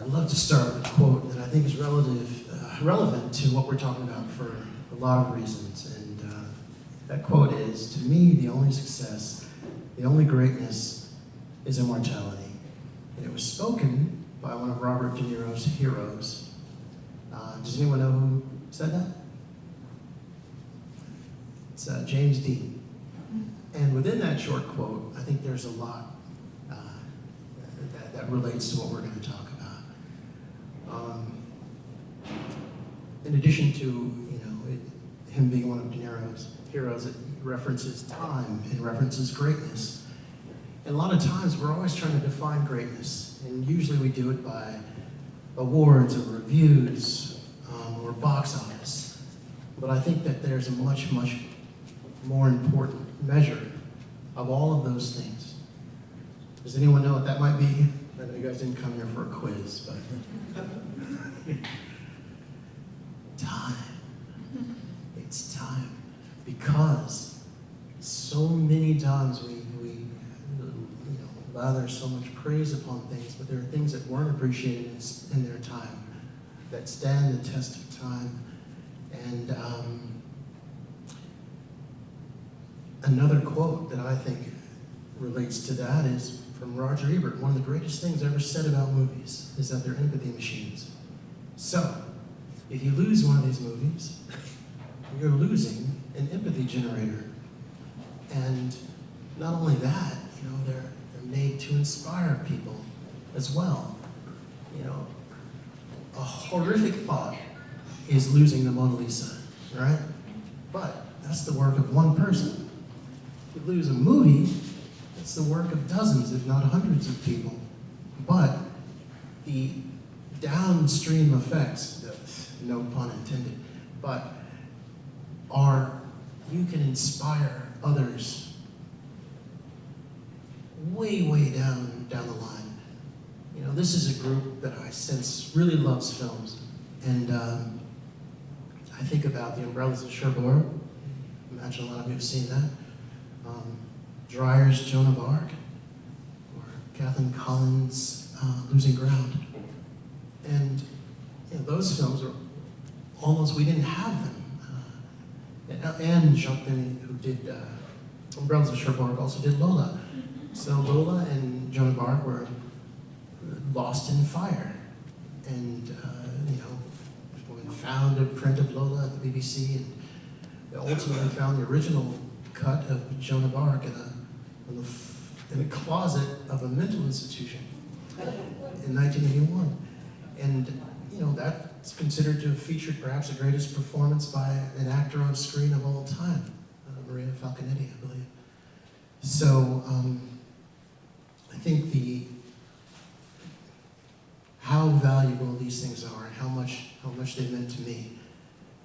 I'd love to start with a quote that I think is relevant to what we're talking about for a lot of reasons. And that quote is, "To me, the only success, the only greatness is immortality." And it was spoken by one of Robert De Niro's heroes. Does anyone know who said that? It's James Dean. And within that short quote, I think there's a lot that relates to what we're going to talk about. In addition to him being one of De Niro's heroes, it references time, it references greatness. And a lot of times we're always trying to define greatness, and usually we do it by awards or reviews or box office. But I think that there's a much, much more important measure of all of those things. Does anyone know what that might be? I know you guys didn't come here for a quiz, but time. It's time. Because so many times we lather so much praise upon things, but there are things that weren't appreciated in their time, that stand the test of time. And another quote that I think relates to that is from Roger Ebert. One of the greatest things ever said about movies is that they're empathy machines. So, if you lose one of these movies, you're losing an empathy generator. And not only that, they're made to inspire people as well. A horrific thought is losing the Mona Lisa, right? But that's the work of one person. If you lose a movie, it's the work of dozens, if not hundreds of people. But the downstream effects, no pun intended, but you can inspire others way, way down the line. This is a group that I sense really loves films. And I think about The Umbrellas of Cherbourg. Imagine a lot of you have seen that. Dreyer's Joan of Arc, or Kathleen Collins' Losing Ground. And those films are almost, we didn't have them. And Jean, who did Umbrellas of Cherbourg, also did Lola. So Lola and Joan of Arc were lost in fire. And, we found a print of Lola at the BBC, and they ultimately found the original cut of Joan of Arc in a closet of a mental institution in 1981. And, that's considered to have featured perhaps the greatest performance by an actor on screen of all time, Maria Falconetti, I believe. So, I think how valuable these things are and how much they meant to me.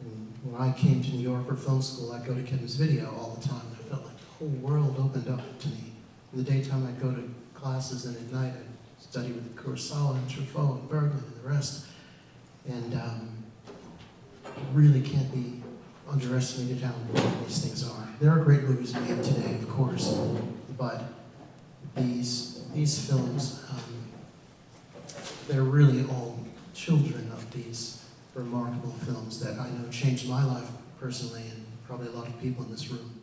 And when I came to New York for film school, I'd go to Kim's Video all the time. I felt like the whole world opened up to me. In the daytime, I'd go to classes, and at night, I'd study with Kurosawa and Truffaut and Bergman and the rest. And it really can't be underestimated how important these things are. There are great movies made today, of course, but these films, they're really all children of these remarkable films that I know changed my life personally, and probably a lot of people in this room.